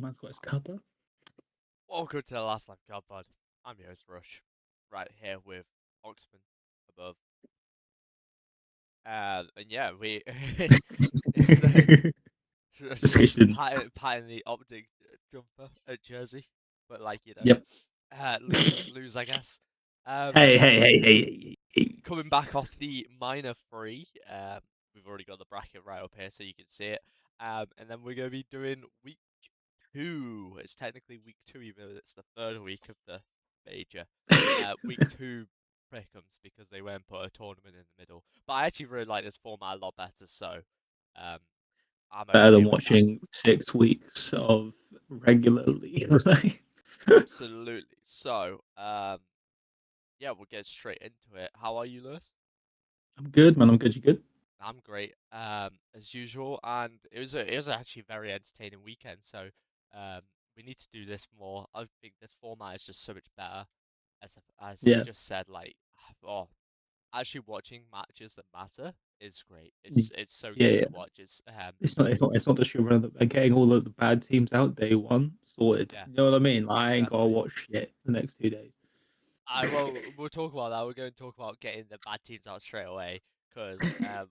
Man's got his cuppa. Welcome to the Last Life COD Pod. I'm your host Rush, right here with Oxman above. And yeah, we it's the just Discussion. patting the optic jumper at Jersey, but like Yep. lose I guess. Um, Hey. Coming back off the minor three, we've already got the bracket right up here so you can see it. And then we're gonna be doing week two. It's technically week two, even though it's the third week of the major. Week two pick'ems because they won't put a tournament in the middle. But I actually really like this format a lot better, so um, I'm Better okay than with that. watching 6 weeks of regularly. Absolutely. So, yeah, we'll get straight into it. How are you, Lewis? I'm good, man. I'm good. You good? I'm great, as usual, and it was actually a very entertaining weekend. So, um, we need to do this more. I think this format is just so much better. As Yeah. just said, like, oh, actually watching matches that matter is great. It's so Yeah, good yeah. to watch. It's It's not the sugar and getting all of the bad teams out day one sorted. yeah, You know what I mean? Like, I ain't gotta exactly. watch shit the next 2 days. We'll talk about that. We're going to talk about getting the bad teams out straight away because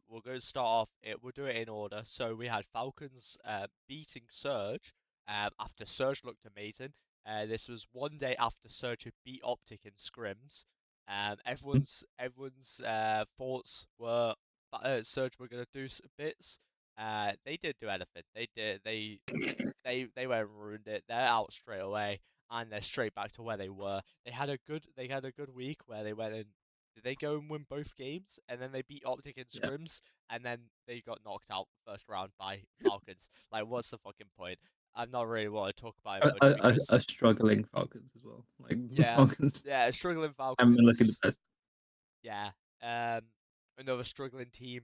we're going to start off it. We'll do it in order. So we had Falcons beating Surge after Surge looked amazing. This was one day after Surge had beat Optic in scrims. Everyone's thoughts were Surge were going to do bits. They didn't do anything. They went and ruined it. They're out straight away, and they're straight back to where they were. They had a good week where they went and did they go and win both games, and then they beat Optic in Yeah. scrims, and then they got knocked out first round by Falcons. Like, what's the fucking point? I'm not really want to talk about it much because A struggling Falcons as well. Like yeah, Falcons yeah, struggling haven't been looking the Falcons. best. Yeah. Another struggling team,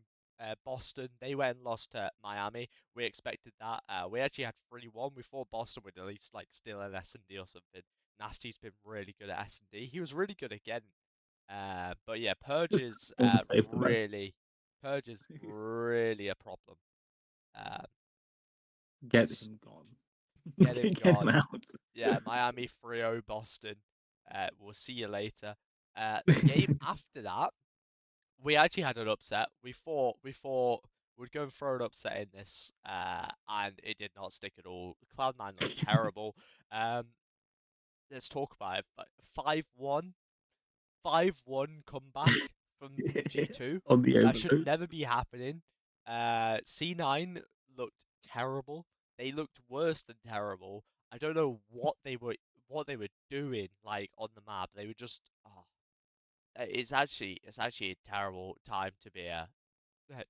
Boston. They went and lost to Miami. We expected that. We actually had 3-1. We thought Boston would at least like steal an S&D or something. Nasty's been really good at S&D. He was really good again. But yeah, Just want to save the man. Purge is really a problem. Um, Get s- him gone. get him Get him gone. out. Yeah, Miami 3-0 Boston. We'll see you later. The game after that, we actually had an upset. We thought we'd go and throw an upset in this, and it did not stick at all. Cloud9 looked terrible. Um, let's talk about it. 5-1, 5-1 comeback from G2. On the That should overload. never be happening. C9 looked terrible. They looked worse than terrible. I don't know what they were doing like on the map. They were just it's actually a terrible time to be a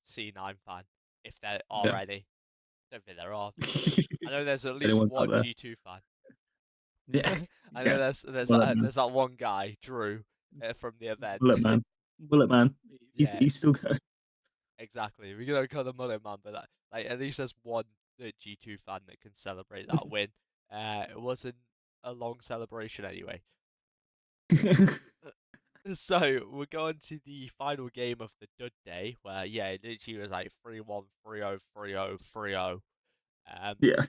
C9 fan if there are Yeah. any. Don't think there are. I know there's at least Anyone's out one there. G2 fan. Yeah. I know Yeah. there's Bullet that man. there's that one guy, Drew, from the event. Bullet man. Bullet man. He's Yeah, he's still good. exactly. We're gonna call the Mullet Man, but like at least there's one G2 fan that can celebrate that win. It wasn't a long celebration anyway. So we're going to the final game of the dud day, where yeah, it literally was like 3-1, 3-0, 3-0, 3-0. Um, Yeah.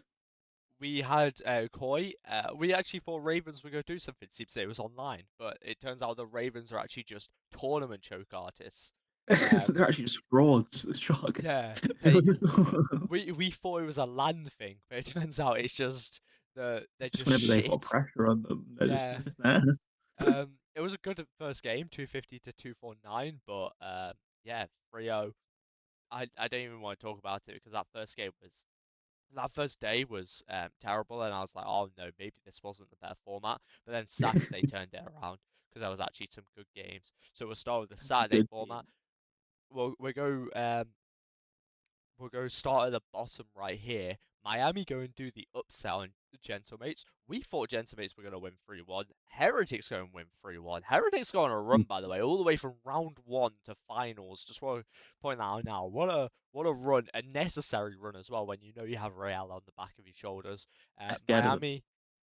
we had Koi. We actually thought Ravens were going to do something. Seems that it was online, but it turns out the Ravens are actually just tournament choke artists. Um, They're actually just frauds. Shock. yeah, they we thought it was a land thing, but it turns out it's just they're Just just whenever they've got shit. pressure on them, Yeah. they're just ass. It was a good first game, 250 to 249, but yeah, 3-0. I don't even want to talk about it because that first day was terrible, and I was like, oh no, maybe this wasn't the better format. But then Saturday turned it around because there was actually some good games. So we'll start with the Saturday Good format. team. We'll go start at the bottom right here. Miami go and do the upset on Gentlemates. We thought Gentlemates were going to win 3-1. Heretics go and win 3-1. Heretics go on a run, by the way, all the way from round one to finals. Just want to point that out now. What a run, a necessary run as well when you know you have Real on the back of your shoulders. I scared of them.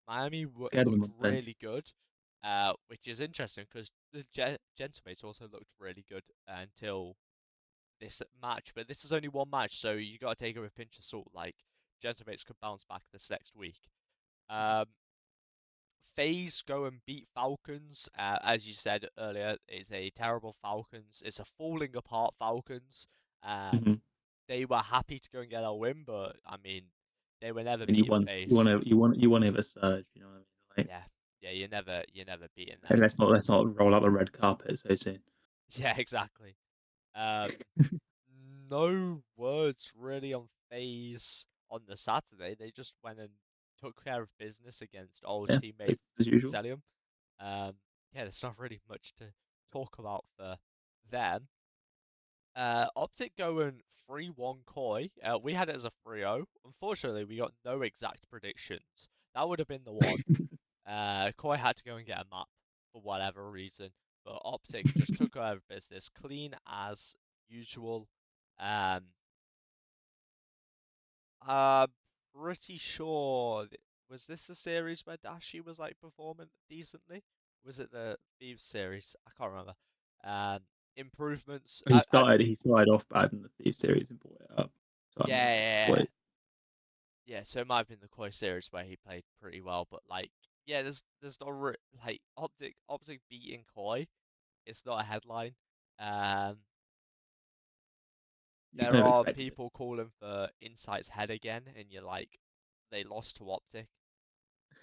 Miami Scared of them looked on the bench. really good, which is interesting because the Gentlemates also looked really good until this match, but this is only one match, so you got to take it with a pinch of salt. Like, Gentlemates could bounce back this next week. Um, FaZe go and beat Falcons. As you said earlier, it's a terrible Falcons. It's a falling apart Falcons. Um, Hmm. they were happy to go and get a win, but I mean, they were never And you beating want you FaZe. want to you want you want to have a surge. You know what I mean? Like, Yeah, yeah, you're never beating and them. let's not roll out the red carpet so soon. Yeah, exactly. Um, no words really on FaZe on the Saturday. They just went and took care of business against old Yeah, teammate business as usual. Celium. Um, yeah, there's not really much to talk about for them. Optic going 3-1 Koi. We had it as a 3-0. Unfortunately, we got no exact predictions. That would have been the one. Koi had to go and get a map for whatever reason, but Optic just took care of business, clean as usual. Um, I'm pretty sure. Was this the series where Dashi was like performing decently? Was it the Thieves series? I can't remember. Um, improvements. He started off bad in the Thief series and brought it up. So I Yeah, mean, yeah, like, yeah. quite. Yeah, so it might have been the Koi series where he played pretty well, but like, yeah, there's not like Optic beating Koi. It's not a headline. Um, You kind there of are expected it. people calling for Insight's head again, and you're like, they lost to Optic.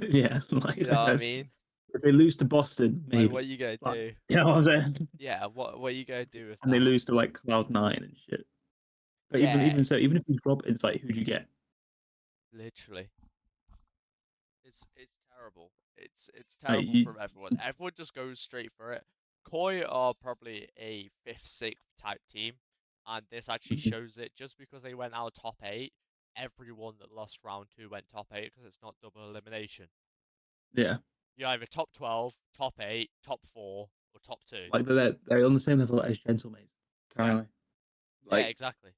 Yeah, You like know what I that's mean? if they lose to Boston, Like, what maybe. are you gonna Like, do? you know what I'm saying? Yeah, what are you gonna do with And they that? lose to like Cloud9 and shit. But even Yeah, even so, even if you drop Insight, who'd you get? literally, it's terrible. It's Like, terrible from everyone. Everyone just goes straight for it. Koi are probably a fifth, sixth type team, and this actually shows it. Just because they went out top eight, everyone that lost round two went top eight because it's not double elimination. yeah, You're either top 12, top eight, top four, or top two. like they're on the same level as Gentlemates Yeah, currently. yeah, Like, exactly.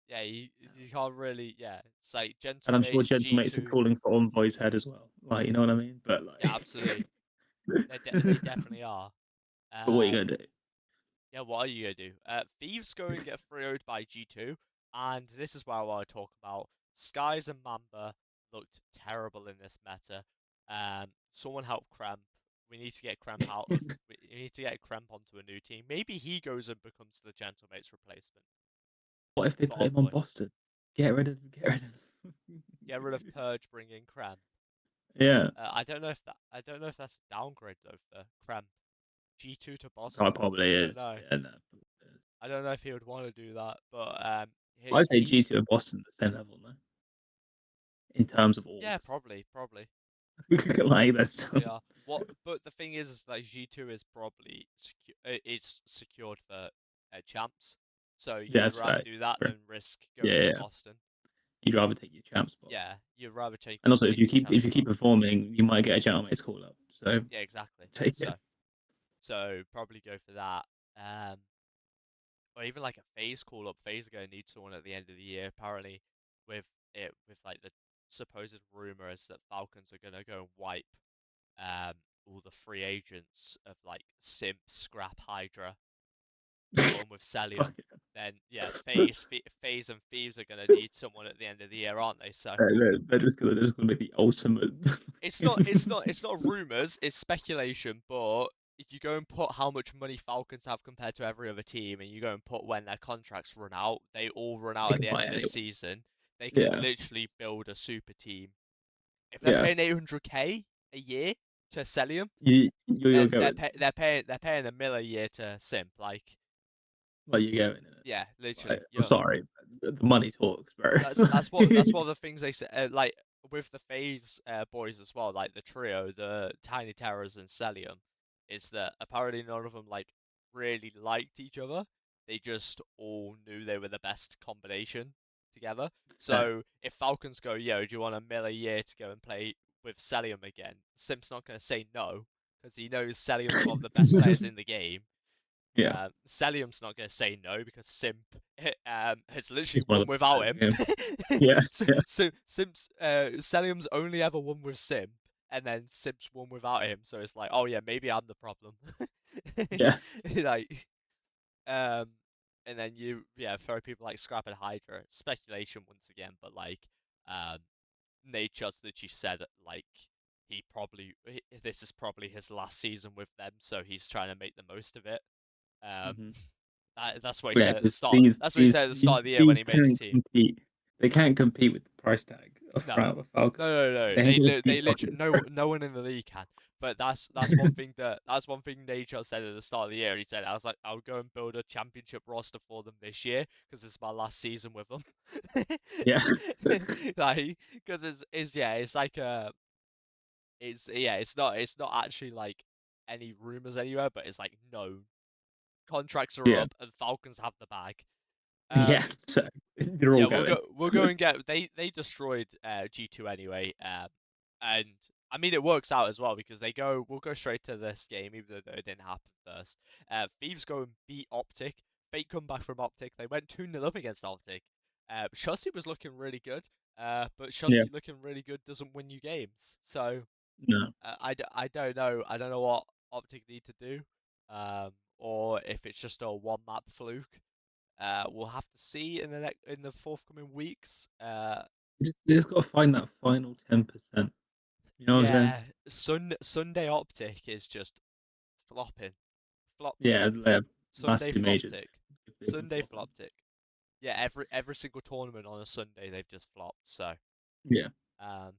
Yeah, you can't really. Yeah, it's like and I'm sure Gentlemates, Gentlemates are G2. calling for Envoy's head as well. Like, you know what I mean? But Yeah, like, absolutely. They definitely are. but what are you Um, gonna do? yeah, what are you gonna do? Thieves go and get 3-0'd by G2, and this is what I want to talk about. Skies and Mamba looked terrible in this meta. Someone help Kremp. We need to get Kremp out of. We need to get Kremp onto a new team. Maybe he goes and becomes the Gentlemates replacement What if they for put him on Envoy. Boston? Get rid of. Get rid of Purge, bring in Kremp. Yeah, I don't know if that's a downgrade though for Kremp. G2 to it Boston. probably I don't is. know. Yeah, no. I don't know if he would want to do that, but I'd say he G2 and Boston the same level, though, in terms of yeah, orgs. probably Like that's probably are. What? But the thing is that G2 is probably it's secured for champs, so yeah, you'd that's rather fair. do that Fair. than risk Yeah, going yeah, to yeah. Boston. You'd rather take your champ spot. Yeah, you'd rather And also, if take you your keep champ if you spot. keep performing, you might get a gentleman's call up. So Yeah, exactly. take it. So probably go for that. Um, or even like a phase call up. FaZe are going to need someone at the end of the year. Apparently, with like the supposed rumors that Falcons are going to go and wipe um all the free agents of like Simp, Scrap, Hydra, and put them with Celium. Fuck it. Then yeah, FaZe and Thieves are going to need someone at the end of the year, aren't they? So They're just gonna make the ultimate. it's not rumors, it's speculation, but if you go and put how much money Falcons have compared to every other team, and you go and put when their contracts run out, they all run out They at can the end buy of this anyone. season. They can Yeah, literally build a super team. If they're yeah. paying 800k a year to Celium, You're then going. they're paying a mil a year to Simp. Like, Like you're going in it. yeah, Like, literally. I'm sorry, but the money talks, bro. That's one of the things they say. Like with the FaZe boys as well, like the trio, the Tiny Terrors and Celium, is that apparently none of them like really liked each other. They just all knew they were the best combination together. Yeah, So if Falcons go, yo, do you want a mil a year to go and play with Celium again? Simp's not going to say no because he knows Celium's one of the best players in the game. yeah. Celium's not going to say no because Simp has literally He's one won of the without best him. players in the game. Yeah, yeah, Celium's only ever won with Simp, and then Simp's won without him. So it's like, oh yeah, maybe I'm the problem. yeah. Like, um, and then you throw people like Scrap and Hydra. Speculation once again, but like, um, Nate just literally said like this is probably his last season with them, so he's trying to make the most of it. Um, Hmm. that's what he Yeah, said at the because start. That's what he said at the start of the year when these he made the can't team. compete. They can't compete with the price tag of No, Falcons. no. They ain't gonna They beat literally Falcons. no one in the league can. But that's one thing that's one thing Nature said at the start of the year. He said I was like I'll go and build a championship roster for them this year because this is my last season with them. Yeah, Like because it's like it's not actually like any rumors anywhere, but it's like no contracts are yeah, up and Falcons have the bag. yeah. So you're all Yeah, going. we'll go and get they destroyed G2 anyway. And I mean it works out as well because we'll go straight to this game even though it didn't happen first. Thieves go and beat Optic. Fake come back from Optic. They went 2-0 up against Optic. Shotzi was looking really good. But Yeah, Shotzi looking really good doesn't win you games. So no, I don't know. I don't know what Optic need to do. Or if it's just a one map fluke. We'll have to see in the forthcoming weeks. they just got to find that final 10%. You know what I'm saying? Yeah, Sunday Optic is just flopping, flop Yeah, flop. the last Sunday two majors, Floptic, they've been Sunday flopping. Floptic. Yeah, every single tournament on a Sunday they've just flopped. So, Yeah, um,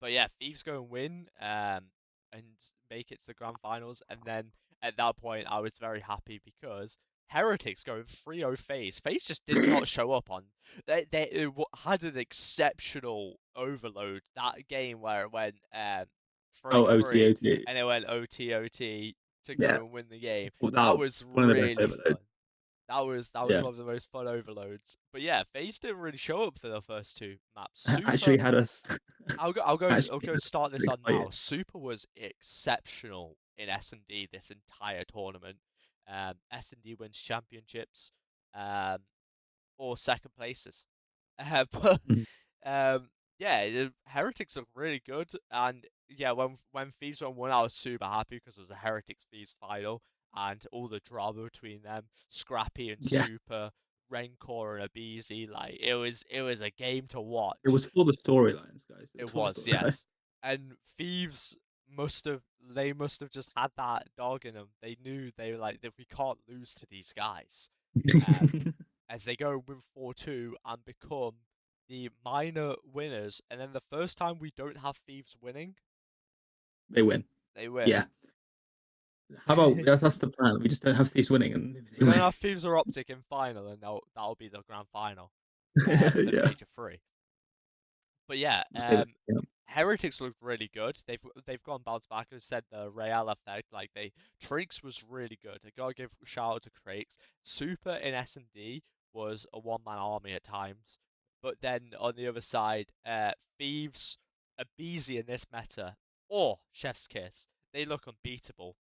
but yeah, Thieves go and win, and make it to the grand finals. And then at that point, I was very happy because Heretics going 3-0 FaZe. FaZe just did not show up on. Had an exceptional overload that game where it went oh, OT, 3-3 OT. and it went OT to Yeah, go and win the game. well, That that was one of the best really overloads. fun. That was Yeah, one of the most fun overloads. But yeah, FaZe didn't really show up for the first two maps. actually Super had a I'll actually go had and start a this on now. exciting. Super was exceptional in S&D this entire tournament. S&D wins championships, um, or second places. But Mhm. um, yeah, the Heretics look really good, and yeah, when Thieves won, I was super happy because it was a Heretics Thieves final, and all the drama between them, Scrappy and Yeah, Super, Rencor and Abizi, like it was a game to it watch. was for the storylines, guys. It was It for the was, storylines. yes. And Thieves must have just had that dog in them. They knew they were like that we can't lose to these guys. Um, as they go and win 4-2 and become the minor winners. And then the first time we don't have Thieves winning, They win. they win. Yeah. How about that's the plan? We just don't have thieves winning and We they don't win. have Thieves or Optic in final, and that'll be the grand final for the Yeah. Major 3. But yeah, Say that. Yeah. Heretics looked really good. They've gone bounce back and said the Real effect. Like Trakes was really good. I gotta give a shout out to Trakes. Super in S&D was a one-man army at times, but then on the other side, Thieves, Abizi in this meta, or Chef's Kiss, they look unbeatable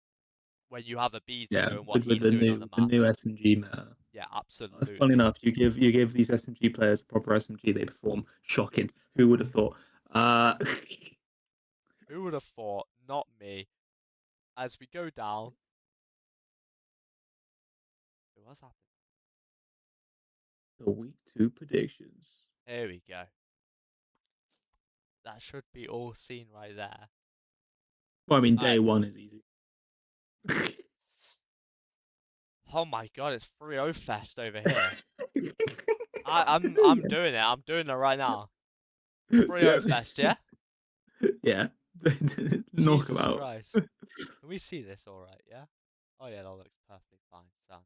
when you have Abizi Yeah. doing what With he's doing on the the map. new SMG meta. Yeah, Funny absolutely. enough, you give these SMG players a proper SMG, they perform shocking. Who would have thought? Who would have thought? Not me. As we go down, what's happened? the week two predictions. Here we go. That should be all seen right there. Well, I mean, day Alright. one is easy. Oh my god, it's 3-0 fest over here. I'm Yeah. doing it. I'm doing it right now. 3-0 Yeah. fest, yeah? Yeah. Knock them Jesus out. Christ. Can we see this alright, yeah? Oh yeah, that looks perfectly fine. So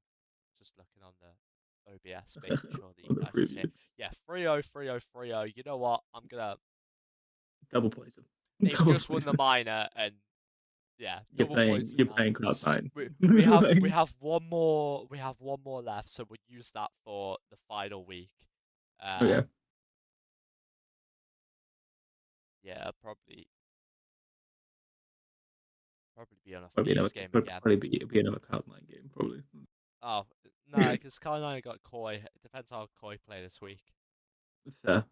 just looking on the OBS, making sure that you On can the actually see preview. it. Yeah, 3-0, 3-0, 3-0. You know what? Double points them. They've Double just won points the them. minor and yeah, double points in You're that. playing Cloud9. We Like, have one more left, so we'll use that for the final week. Um, okay. yeah, probably be on a Thieves game again. Probably be another Cloud9 game, probably. Oh no, because Carolina got Koi. It depends how Koi play this week. Fair.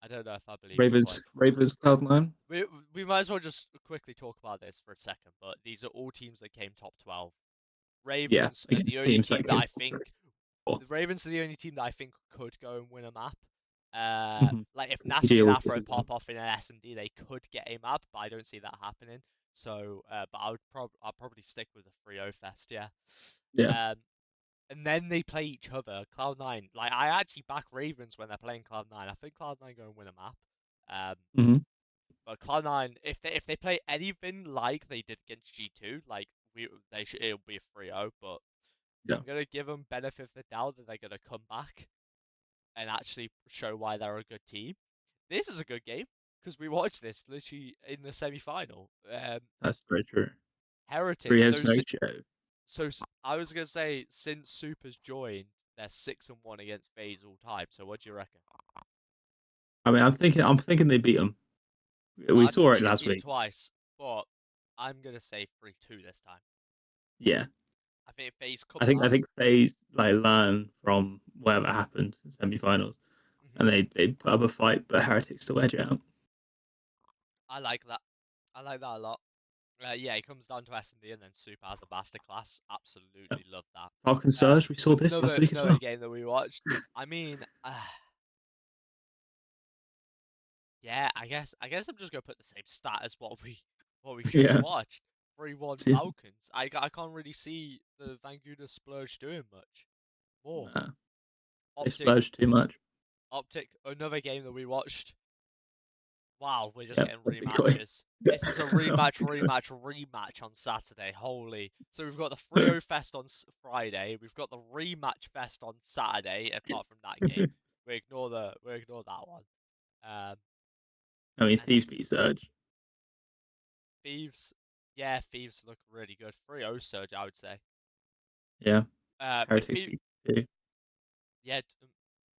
I don't know if I believe in Koi. Ravens Cloud9. We might as well just quickly talk about this for a second. But these are all teams that came top 12. Yeah, Ravens are against the only teams team that that came I top think three. Four. the Ravens are the only team that I think could go and win a map. Mhm. Like if PG Nasty and always gets Afro his one. pop off in an S&D, they could get a map, but I don't see that happening. So, but I'll probably stick with the 3-0 fest, yeah. Yeah. Um, and then they play each other. Cloud9, like I actually back Ravens when they're playing Cloud9. I think Cloud9 go and win a map. Um, Hmm. but Cloud9, if they play anything like they did against G2, like they should it'll be a 3-0. But Yeah. I'm gonna give them benefit of the doubt that they're gonna come back and actually show why they're a good team. This is a good game because we watched this literally in the semi-final. That's very true. Heretics. Three has no show. I was gonna say since Super's joined, they're 6-1 against FaZe all time. So what do you reckon? I mean, I'm thinking they beat them. We I'm saw thinking it they get last beat week. twice, but I'm gonna say 3-2 this time. Yeah. I think FaZe come I back. think FaZe like learn from whatever happened in semi-finals, Mhm. and they put up a fight, but Heretics still edge it out. I like that. I like that a lot. Yeah, it comes down to S&D and then Super has a masterclass. Yeah. Absolutely love that. Falcon Surge, we saw this last week as Another well. game that we watched. I mean, yeah, I guess I'm just gonna put the same stat as what we just Yeah. watched. 3-1 See, Falcons. I can't really see the Vanguda splurge doing much more. nah, they Optic splurged too much. Optic, another game that we watched. Wow, we're just Yeah, getting that'd be quick. rematches. This is a rematch on Saturday. Holy. So we've got the 3-0 Fest on Friday. We've got the rematch Fest on Saturday, apart from that game. We ignore that one. Um, I mean, and Thieves beat Surge. Thieves, yeah, Thieves look really good. 3-0 Surge, I would say. Yeah, If Heretics Thieves, beat two. yeah,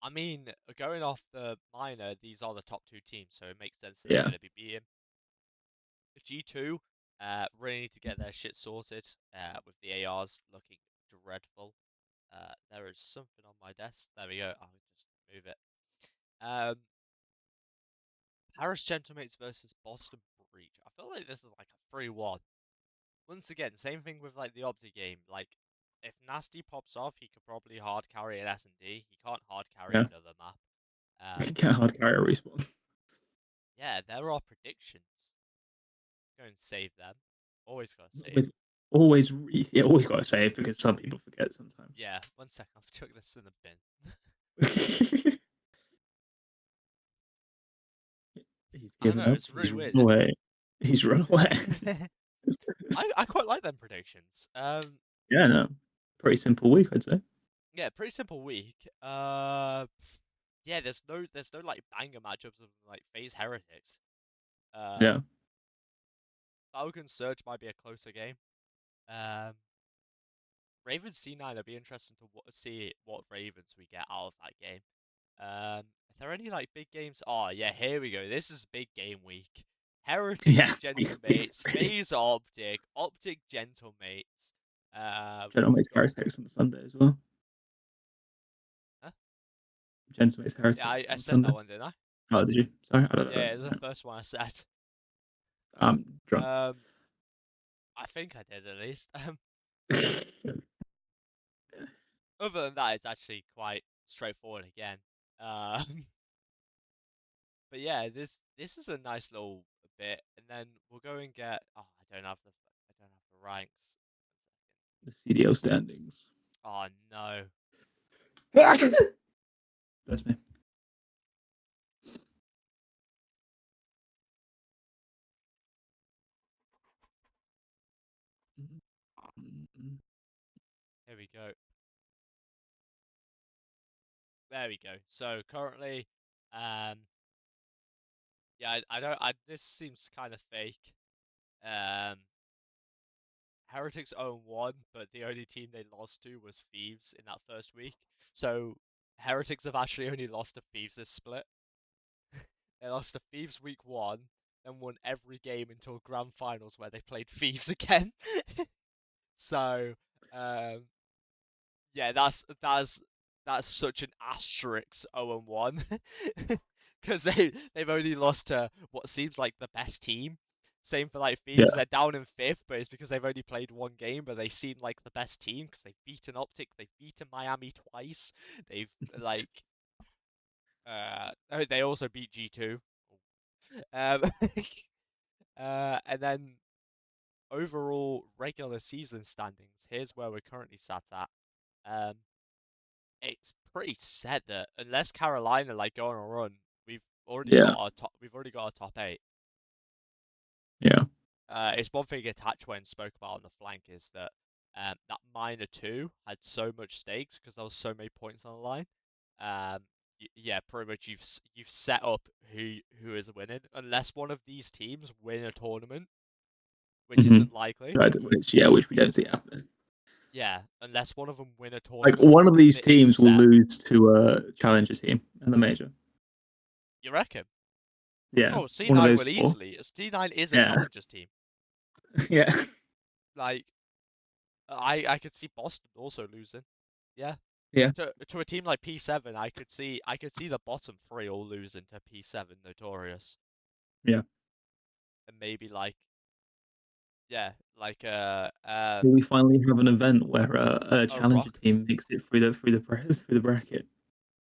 I mean, going off the minor, these are the top two teams, so it makes sense that they're Yeah, going to be beating. G2 really need to get their shit sorted with the ARs looking dreadful. There is something on my desk. There we go. I'll just move it. Um, Paris Gentlemates versus Boston Breach. I feel like this is like a 3-1. Once again, same thing with like the Opti game. Like, if Nasty pops off, he could probably hard carry an S&D. He can't hard carry yeah. another map. Um, Can't hard carry a respawn. yeah, there are predictions. Go and save them. Always gotta save. With always, yeah, always got to save because some people forget sometimes. Yeah, 1 second. I've took this in the bin. He's I don't given know. up. It's really He's run weird. away. He's run away. I quite like them predictions. Yeah, no, pretty simple week, I'd say. Yeah, pretty simple week. Yeah, there's no like banger matchups of like FaZe Heretics. Um, Yeah, Falcon Surge might be a closer game. Um, Ravens C9. It'll be interesting to see what Ravens we get out of that game. Are there any like big games? Oh yeah, here we go. This is big game week. Heretics yeah. Week Gentlemates, three. FaZe Optic, Optic Gentlemates. We've Gentleman's got Heretics on Sunday as well. huh? Gentleman's Yeah, Heretics I on said that Sunday. one, didn't I? Oh, did you? Sorry, Yeah, it's the first one I said. I'm drunk. Um, I think I did at least. Other than that, it's actually quite straightforward again. Um, but yeah, this is a nice little bit, and then we'll go and get. Oh, I don't have the ranks. The CDO standings. Oh no. That's me. Here we go. There we go. So currently, um, yeah, I don't. This seems kind of fake. Um, Heretics own one, but the only team they lost to was Thieves in that first week. So Heretics have actually only lost to Thieves this split. They lost to Thieves week one, then won every game until grand finals where they played Thieves again. So um, yeah, that's such an asterisk 0-1 because they've only lost to what seems like the best team. Same for like Yeah, Thieves, they're down in fifth, but it's because they've only played one game, but they seem like the best team because they've beaten Optic, they've beaten Miami twice, they've like Oh, they also beat G2. Um, and then overall regular season standings. Here's where we're currently sat at. Um, it's pretty set that unless Carolina like go on a run, we've already Yeah, got our top. We've already got our top eight. yeah. It's one thing Attachwen spoke about on the flank is that that minor two had so much stakes because there was so many points on the line. Um, yeah, pretty much you've set up who is winning unless one of these teams win a tournament, which Hmm. isn't likely. Right, which we don't see happening. Yeah, unless one of them win a Like tournament, one of then these it is teams will set. lose to a challenger team in the major. You reckon? Yeah, Oh, one of C9 those will four. easily. C9 is a Yeah, challengers team. yeah, Like I could see Boston also losing. Yeah. yeah, To a team like P7, I could see the bottom three all losing to P7 Notorious, yeah. and maybe like yeah, like Will we finally have an event where a a challenger Rock. team makes it through the bracket?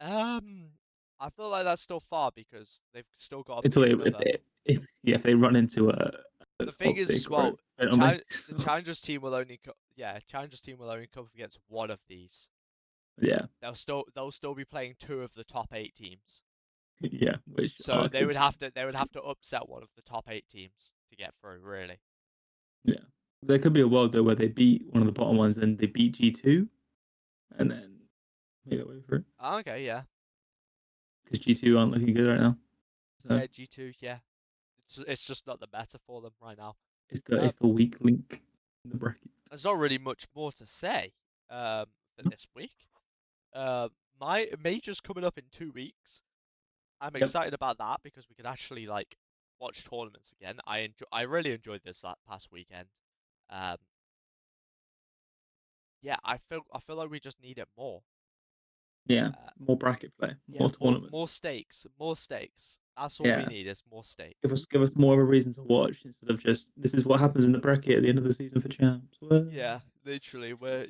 Um, I feel like that's still far because they've still got to Until beat they, another. if they run into a The thing is, toxic as or well, a Phenomix. the challengers team will only challengers team will only come up against one of these. Yeah, They'll still be playing two of the top eight teams. yeah, which So are they good would have teams. to they would have to upset one of the top eight teams to get through, really. Yeah, there could be a world though where they beat one of the bottom ones, then they beat G2, and then make their way through Okay, yeah. because G2 aren't looking good right now. So Yeah, G2, yeah. It's just not the meta for them right now. it's the Um, it's the weak link in the bracket. there's not really much more to say for No? this week. Uh, my major's coming up in 2 weeks. I'm Yep. excited about that because we can actually like watch tournaments again. I really enjoyed this that past weekend. Um, yeah, I feel like we just need it more. Yeah, Uh, more bracket play, yeah, more more tournaments. stakes, more stakes. That's all we Yeah, need is more stake. give us more of a reason to watch instead of just this is what happens in the bracket at the end of the season for champs. Well, Yeah, literally, we're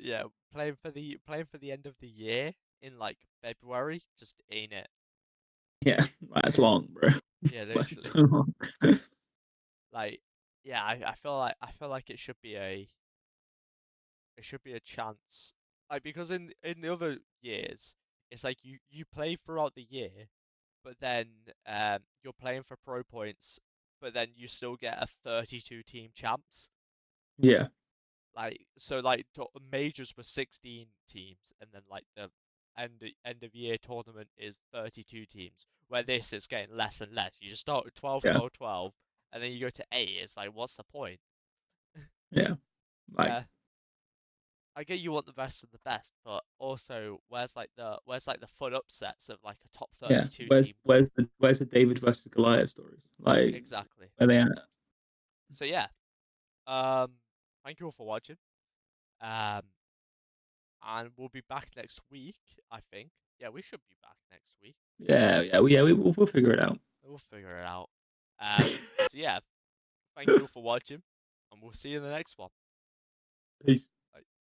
playing for the end of the year in like February. Just ain't it? yeah, that's long, bro. Yeah, Like literally. so long. Like, yeah, I feel like it should be a chance. Like because in the other years, it's like you play throughout the year, but then you're playing for pro points, but then you still get a 32 team champs. Yeah, Like so, like majors were 16 teams, and then like the end of year tournament is 32 teams. Where this is getting less and less. You just start with 12, yeah, 12, 12, and then you go to 8. It's like, what's the point? yeah. Like Yeah, I get you want the best of the best, but also where's like the fun upsets of like a top yeah. 32 Where's team win? the David versus Goliath stories? Like Exactly. where they at? So yeah, um, thank you all for watching. Um, and we'll be back next week, I think. Yeah, we should be back next week. We'll figure it out. We'll figure it out. Um, so yeah, thank you all for watching, and we'll see you in the next one. Peace.